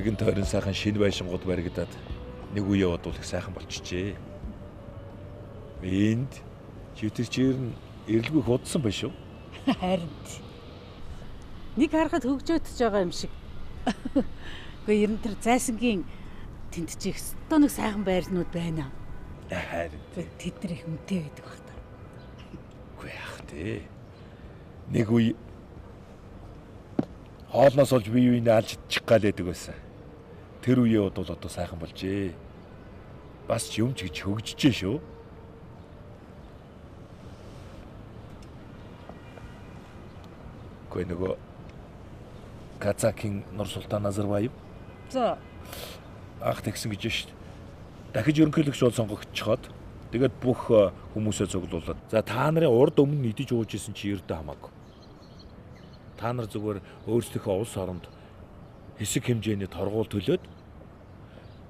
Эргэн тойрон сайхан шинэ байшингууд баригдаад нэг үе бодвол их сайхан болчихжээ. Энд читэрчээр нь эрэлгүй худсан байх шүү. Харин нэг харахад хөгжөөдөж байгаа юм шиг. Гэхдээ ер нь тэр зайсангийн тэнд чих өстөө нэг сайхан байрнууд байна. Харин тэд нар их үнэтэй байдаг баг та. Үгүй яах вэ? Нэг үе хоолноос олж бие биенээ алж чих гал байдаг байсан. Тэр үеэ бодвол одоо сайхан болжээ. Бас ч юм ч гэж хөгжижээ шүү. Гэхдээ нөгөө Казакийн Нур Султан Назарбаев За анх тэгсэн гэж шүү дээ. Дахиж ерөнхийлөгч бол сонгогдчиход тэгээд бүх хүмүүсээ цуглуулад за та нарын урд өмнө идэж ууж исэн чи ердөө хамаагүй. Та нар зүгээр өөрсдийнхөө улс оронд хэсэг хэмжээний торгуул төлөөд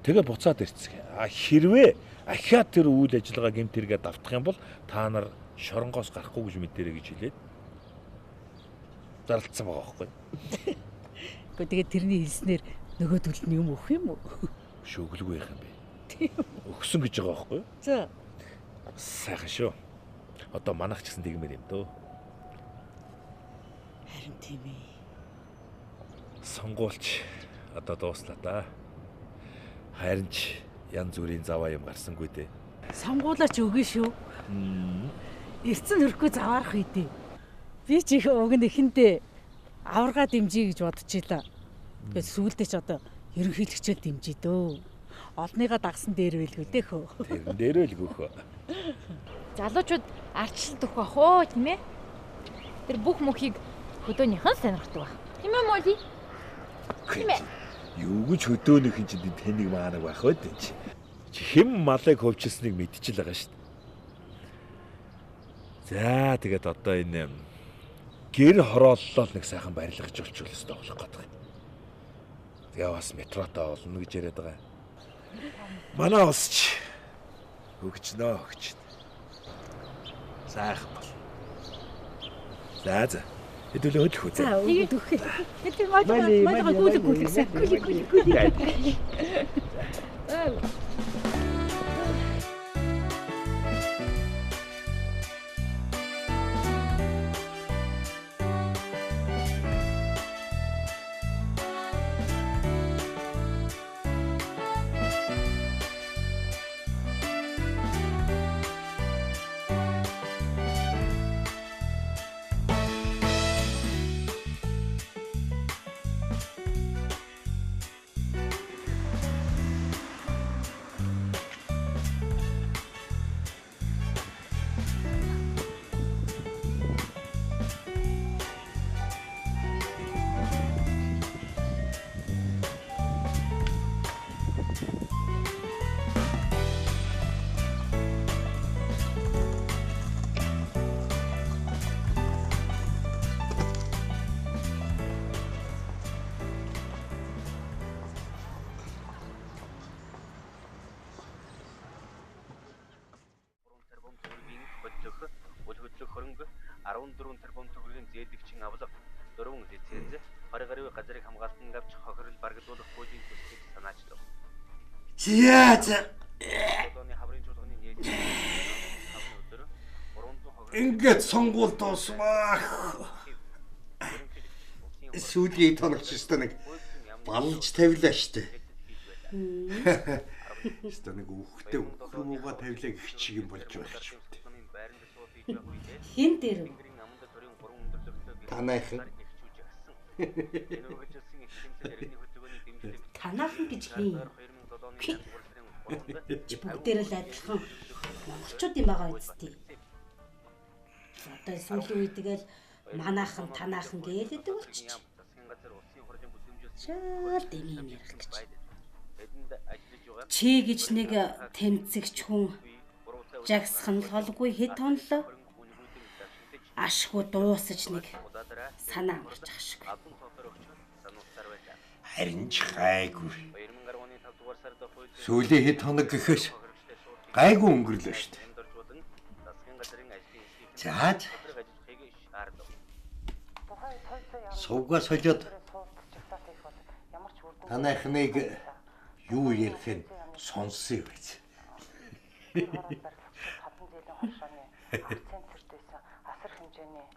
тэгээ буцаад ирцэг. Хэрвээ ахиад тэр үйл ажиллагаа гэмт хэрэгэд давтах юм бол та нар шоронгоос гарахгүй гэж мэдэрэй гэж хэлээд зарлцсан байгаа байхгүй. Гэхдээ тэгээд тэрний хэлснээр нөгөө төлд нь юм өгөх юм уу? Шөглөгүй байх юм бэ. Өгсөн гэж байгаа байхгүй юу? За. Сайхан шүү. Одоо манайх ч гэсэн тэгмээр юм дөө. Харин тийм ээ. Сонгуульч одоо дууслаа да. Харин ч янз бүрийн заваа юм гарсангүй дээ. Сонгуулаач өгнө шүү. Эрцэн хөрөхгүй заваарах үедээ. Би ч их уг нь эхэндээ аварга дэмжиж гэж бодчихлаа. Тэгээд сүүлдээ ч одоо ерөнхийлөгчөө дэмжиж дөө. Олныгаа дагсан дээр байлгүй дээ хөө. Тэрэн дээрээ л гөөхөө. Залуучууд арчлалт өгөх бах уу тийм ээ? Тэр бүх мөхийг хөдөөнийхэн сонирхдаг баг. Тийм ээ моли? Тийм ээ. Юу гэж хөдөөнийх нь чинь тэнэг маанаг байх вэ дээ чи. Чи хэм малыг хөвчилсныг мэдчихэл байгаа шүү дээ. За тэгээд одоо энэ гэр хорооллоо нэг сайхан барилгаж болчихвол өстой болох гэдэг. Тэгээ бас метротоо олно гэж яриад байгаа. Манай усч хөгжнөө хөгжнө. Сайхан бол. За. Хэдүүлээ хөдлөх үү? За өгөх. Тэр маа гүйлгсэн. Гүйлэг. хөрөнгө 14 тэрбум төгрөгийн зээлэгчин авлага 4 лиценз 20 гаруй газрыг хамгаалтанд авч хохирол барагдуулах хуулийн төслийг санаачлав. Ингээд сонгуул дуусмаа. Сүүлийн тоногч өстө нэг балж тавилаа штэ. Өстө нэг үхтэй хөрмөөгөө тавилаа гэх чиг юм болж байх ч үү. Хин дээр танайхан. Танайхан гэж хин. Бүгдээр л адилхан монголчууд юм байгаа үстэй. Одоо сүүлийн үед тэгэл манайхан танайхан гэлээдэг болчих. Шал дэми юм ярих гэж. Чи гэж нэг тэмцэгч хүн жагсхан толгүй хэд тонлоо. Ашгүй дуусаж нэг санаа амарч ах шиг. Харин ч гайгүй. Сүүлийн хэд хоног гэхээс гайгүй өнгөрлөө шүү дээ. За. Сувга солиод Танайхныг юу ярих нь сонсъё гэж. Хатан зээлийн хоршооны центрт байсан асар хэмжээний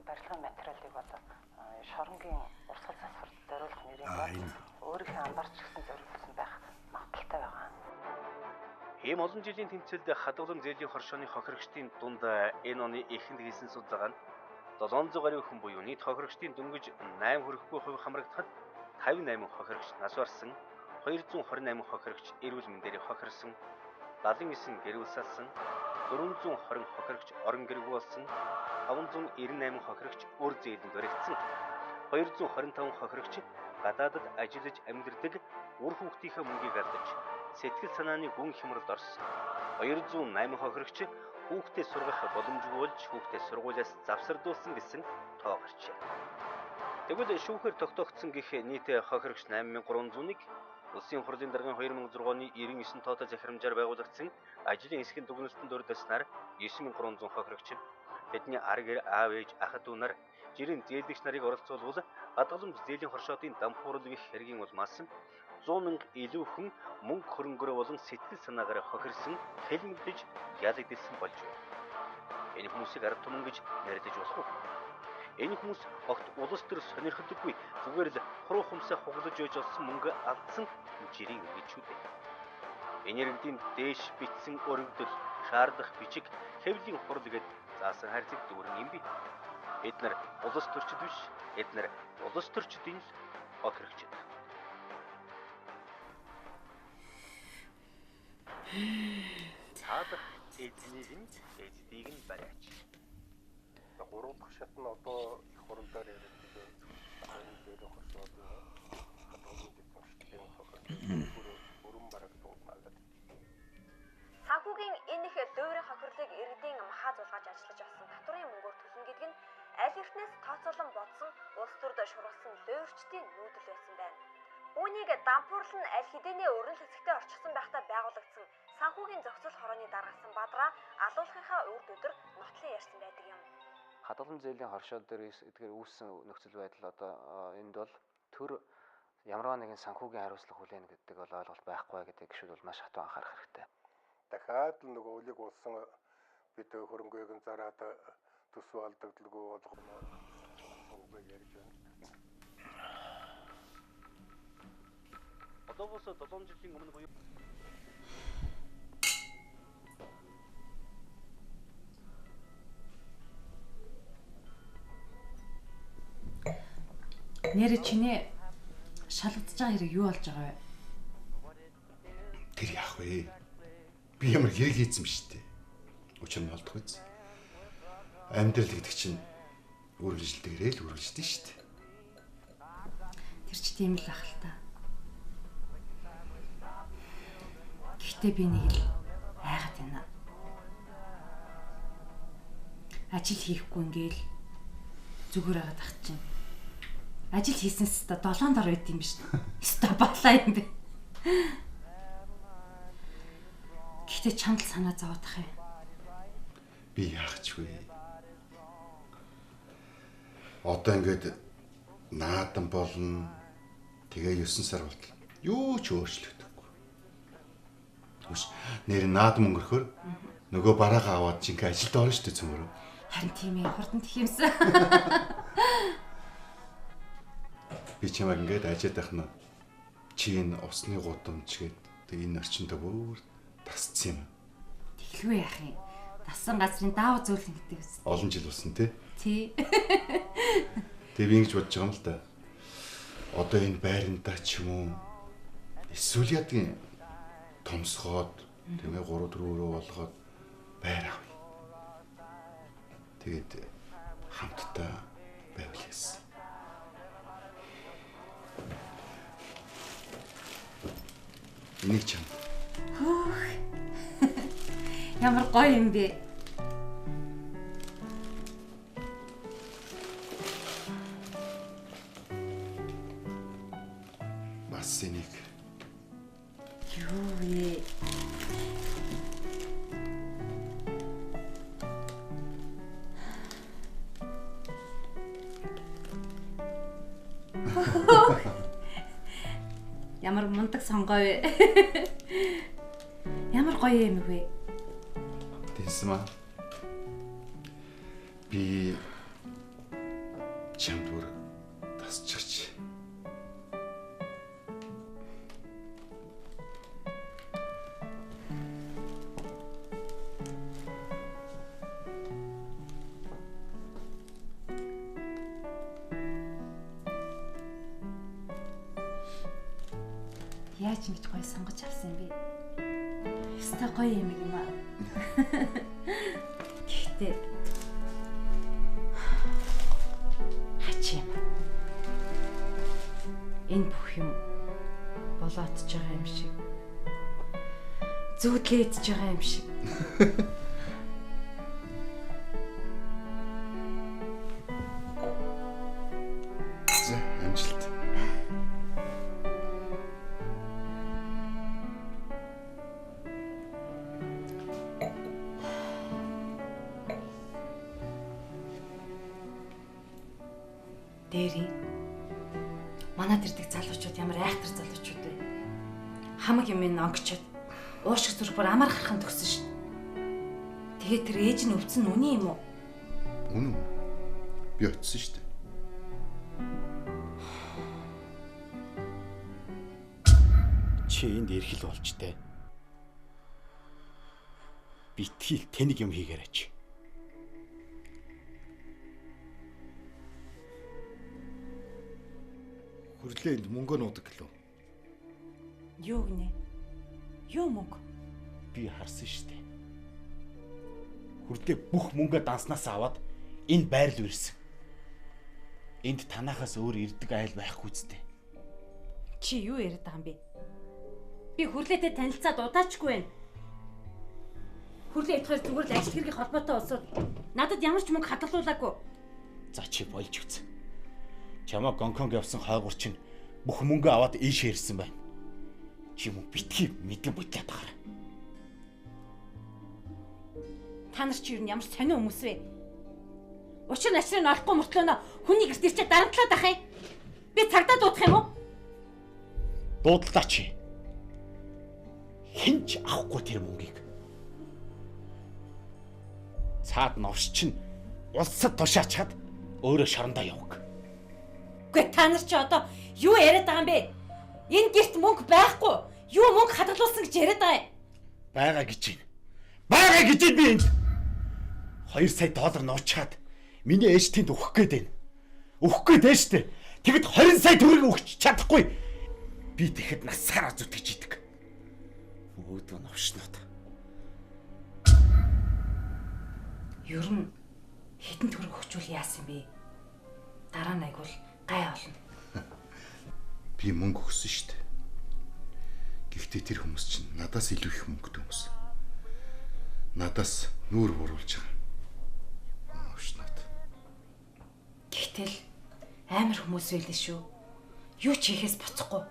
барилгын материалыг бол шоронгийн урсгал засварт зориулах нэрээр өөрийнхөө амбарч гисэн зориулсан байх магадaltaй байгаа. Ийм олон жилийн тэмцээлд хадгалан зээлийн хоршооны хохирогчдын дунд энэ оны эхэнд хийсэн судалгаа нь 700 гаруй хүн буюу нийт хохирогчдын дөнгөж 8 хүрэхгүй хувь хамрагдахад 58 хохирогч нас барсан, 228 хохирогч эрүүл мэндээр хохирсон, 79 гэрүүл салсан, 420 хохирогч орон гэргүй болсон, 598 хохирогч үр зээлэнд баригдсан, 225 хохирогч гадаадд ажиллаж амьдардаг үр хүүхдийнхээ мөнгийг алдаж сэтгэл санааны гүн хямралд орсон. 208 хохирогч хүүхдээ сургах боломжгүй болж хүүхдээ сургуулиас завсардуулсан гэсэн тоо гарчээ. Тэгвэл шүүхээр тогтоогдсон гэх нийт хохирогч 8300-ыг Улсын хурлын даргын 2006 оны 99 тоотой захирамжаар байгуулагдсан ажлын эсхийн дүгнэлтэнд дурдаснаар 9300 хохирогч тэдний арга гэр аав ээж ах дүү нар жирийн зээлдэгч нарыг оролцуулбал гадгаламж зээлийн хоршоодын дампуурал гэх хэргийн улмаас 100 мянга илүү хүн мөнгө хөрөнгөөрөө болон сэтгэл санаагаар хохирсон, хэлмэгдэж ялагдсан болж байна. Энэ хүмүүсийг ард түмэн гэж нэрлэж болох уу? Энэ хүмүүс огт улс төр сонирхдаггүй зүгээр л хуруу хумсаа хуглаж ойж олсон мөнгө алдсан жирийн үгичүүд. Энэ иргэдийн дээш битсэн өргөдөл, шаардах бичиг, хэвлийн хурал гээд заасан хайрцаг дүүрэн юм би. Эдгээр улс төрчид биш, эдгээр улс төрчдийн л хохирогчд. Цаадах эзнийг нь эздийг нь бариач. 3 дахь шат нь одоо их хурлаар яригдсан энэ дээр хосоод бүрэн бараг дуусналаа. Санхүүгийн энэ их дөөрийн хохирлыг иргэдийн махаа зулгааж ажиллаж авсан татврын мөнгөөр төлнө гэдэг нь аль эртнээс тооцоолон бодсон улс төрд шургалсан лөөрчдийн нүүдэл байсан байна. Үүнийг дампуурлал нь аль хэдийнэ өрнөл хэсэгтээ орчихсон байхдаа байгуулагдсан санхүүгийн зохицол хорооны дараасан бадраа алуулахынхаа урд өдөр нотлон ярьсан байдаг юм. Хадгалан зээлийн хоршоо дээр эдгээр үүссэн нөхцөл байдал одоо энд бол төр ямарваа нэгэн санхүүгийн хариуцлага хүлээнэ гэдэг бол ойлголт байхгүй гэдэг гişүүд бол маш хатуу анхаарах хэрэгтэй. Дахиад л нөгөө үлийг уулсан бид хөрөнгөийг нь зараад төсвөө алдагдaltaгүй болгоно үгүй ярьж байна. Одоогоос 7 жилийн өмнө буюу нэр чиний шалгадж байгаа хэрэг юу болж байгаа вэ? Тэр яах вэ? Би ямар хэрэг хийсэн биш үү? Учир нь олдох үз. Амьдрал гэдэг чинь үргэлжлэлтэйгээрээ л үргэлжлэдэг шүү дээ. Тэр ч тийм л ах л та. Гэхдээ би нэг л айгаад байна. Ажил хийхгүй ингээл зүгээр агаад ах чинь. Ажил хийсэнс та 7 дор байд юм биш үү? Өста балаа юм бэ. Гэхдээ чамд санаа зовоодах юм. Би яах ч вэ? Одоо ингээд наадан болно. Тэгээ 9 сар болтол. Юу ч өөрчлөгдөхгүй. Үгүй нэр наадан өнгөрөхөр нөгөө бараагаа аваад чи ингээд ажилд орно шүү дээ цөмөрөө. Харин тийм ээ хурдан тэх юмсан. Би чамайг ингээд ажид байх нь чи энэ усны гудамж гээд тэгээ энэ орчиндөө бүр тасцсан юм. Тэглгүй яах юм. Тассан газрын даав зөөлөн гэдэг үс. Олон жил болсон тий. Тий. Тэгээ би ингэж бодож байгаа юм л да. Одоо энэ байрандаа ч юм уу эсвэл ядгийн томсгоод тэгээ 3-4 өрөө болгоод байр авъя. Тэгээд хамтдаа байвал яасан. Энийг чам. Ямар гоё юм бэ? Бас энийг Юу вэ? гоё. Ямар гоё юм бэ? Тэнсмэ. Би чамд бүр тасчихч. Яаж ингэж гоё сонгож авсан юм бэ? Өстой гоё юм юм аа. Гэхдээ хачи юм. Энэ бүх юм болоодж байгаа юм шиг. Зүудлээдж байгаа юм шиг. За, амжилт. Дээрээ манад ирдэг залуучууд ямар айхтар залуучууд вэ? Хамаг юм ин онгочод уушиг зүрх бүр амар хархан төгсөн шин. Тэгээд тэр ээж нь өвцөн үний юм уу? Үнэн. Би очсон шүү дээ. Чи энд ирэх л болж тээ. Битгий тэнэг юм хийгээрээч. Хүрлээ энд мөнгө нуудаг гэлөө. Юу гинэ? Юу мөнгө? Би харсан шүү дээ. Хүрлээ бүх мөнгөө данснаас аваад энэ байрал үрсэн. Энд танахаас өөр ирдэг айл байхгүй зү. Чи юу яриад байгаа юм бэ? Би хүрлээтэй танилцаад удаачгүй байна. Хүрлээ идэхээр зүгээр л ажил хэргийн холбоотой улсууд надад ямар ч мөнгө хадгалуулаагүй. За чи болж үз. Чамаа Гонконг явсан хойгуур чинь бүх мөнгөө аваад ийшээ ирсэн байна. Чи мөн битгий мэдэн бутлаад байгаа. Та нар чи юу ямар сонио хүмүүс вэ? Учир начрыг олохгүй мөртлөө хүний гэрт ирчээ дарамтлаад ах юм. Би цагдаа дуудах юм уу? Дуудлаа чи. Хинч авахгүй тэр мөнгийг. Цаад новш чинь улсад тушаачаад өөрөө шорондоо явах. Гэхдээ та нар чи одоо юу яриад байгаа юм бэ? Энэ гэрт мөнгө байхгүй. Юу мөнгө хадгалуулсан гэж яриад байгаа юм? Бага гэж байна. Бага гэж би энд. 2 сая доллар нуучаад миний ээж тэнд өгөх гээд байна. Өгөх гээд байна штэ. Тэгэд 20 сая төгрөг өгч чадахгүй. Би тэгэхэд насаараа зүтгэж идэг. Өөдөө новшнууд. Ер нь хэдэн төгрөг өгчүүл яасан бэ? Дараа нь айгуул гай олно. Би мөнгө өгсөн шүү дээ. Гэхдээ тэр хүмүүс чинь надаас илүү их мөнгөтэй хүмүүс. Надаас нүүр буруулж байгаа. Новшнууд. Гэтэл амар хүмүүс байлээ шүү. Юу ч хийхээс буцахгүй.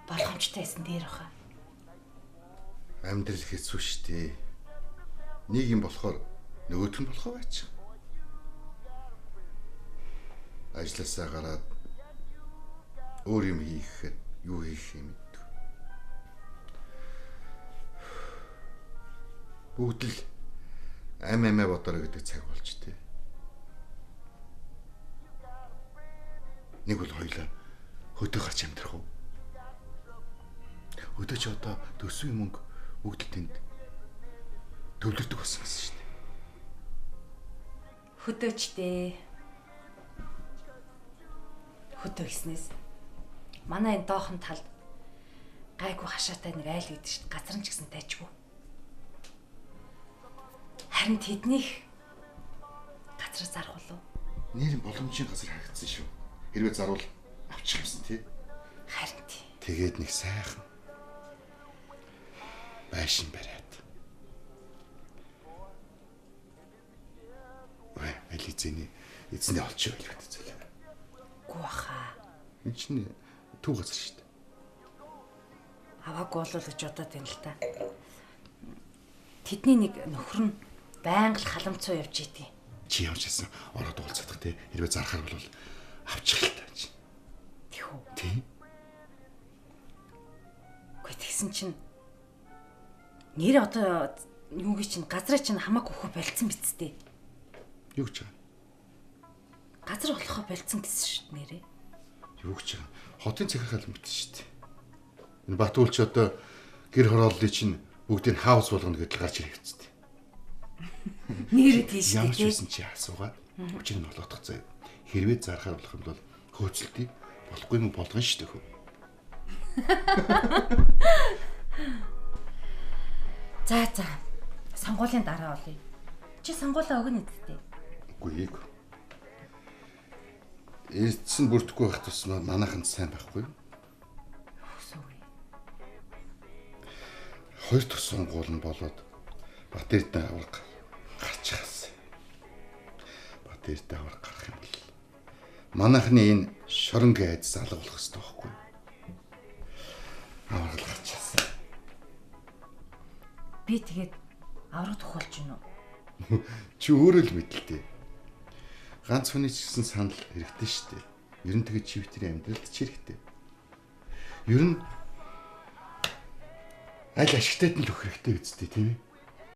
Болгоомжтой байсан дээр баха. Амьдрал хэцүү шүү дээ. Нэг юм болохоор нөгөөх нь болохоо байж. Ажлаасаа гараад өөр юм хийхэд юу хийх юм бэ? Бүгд л амаа бодорой гэдэг цаг болж тээ. Нэг бол хоёлаа хөдөө гарч амьдрах уу? Хөдөө ч одоо төсвийн мөнгө бүгд л тэнд төвлөрдөг болсон шүү дээ. Хөдөөчтэй. Хөдөө гиснээс манай энэ доохон талд гайгүй хашаатай нэг айл гэдэг чинь газар нь ч гэсэн тайчгүй. Харин тэднийх газар зарах болов. Нэр боломжийн газар харагдсан шүү. Хэрвээ зарвал авчих юмсан тий. Харин тий. Тэгээд нэг сайхан байшин бариад. Элизэний эзний олж байл гэдэг зүйл. Гүү хаа. Энэ чинь төв газар шүү дээ. Аваагүй болов гэж бодоод байна л та. Тэдний нэг нөхөр нь байнга л халамцуу явж идэв. Чи явж ирсэн ороод уулзах те. Хэрвээ зарахаар бол авчих л тааж. Тэхүү. Тий. гэсэн чинь нэр одоо юу гэж чинь газраа чинь хамаагүй хөө болцсон бицтэй. Юу гэж байгаа? Газар болохоо болцсон гэсэн шүү дээ нэрээ. Юу гэж байгаа? Хотын захиргаал мэдсэн шүү дээ. Энэ Батүлч одоо гэр хорооллыг чинь бүгдийг хаус болгоно гэдэл гарч ирэх хэвчээ. Нэрээ тийш дээ. Ямар ч байсан чи асуугаад өчиг нь болгох заяа. Хэрвээ зархаар болох юм бол хөөцөлтий болохгүй нь болгоно шүү дээ хөө. За. Сонгуулийн дараа олъё. Чи сонгуулаа өгнө үсттэй. Үгүй ээ. Эцэн бүрдэхгүй байх тусмаа манайханд сайн байхгүй юу? Хоёр дахь сонгуул нь болоод Батэрдээ авраг гарч хаас. Батэрдээ авраг гарах юм бол манайхны энэ шоронгийн айдас алга болох хэрэгтэй байхгүй юу? Авраг гарч хаас. Би тэгээд авраг тухайлж гинөө. Чи өөрөө л мэдлээ. Ганц хүний ч гэсэн санал хэрэгтэй шүү дээ. Ер нь тэгээд чи бидний амьдралд ч хэрэгтэй. Ер нь аль ашигтайд нь л өгөх хэрэгтэй үсттэй тийм ээ.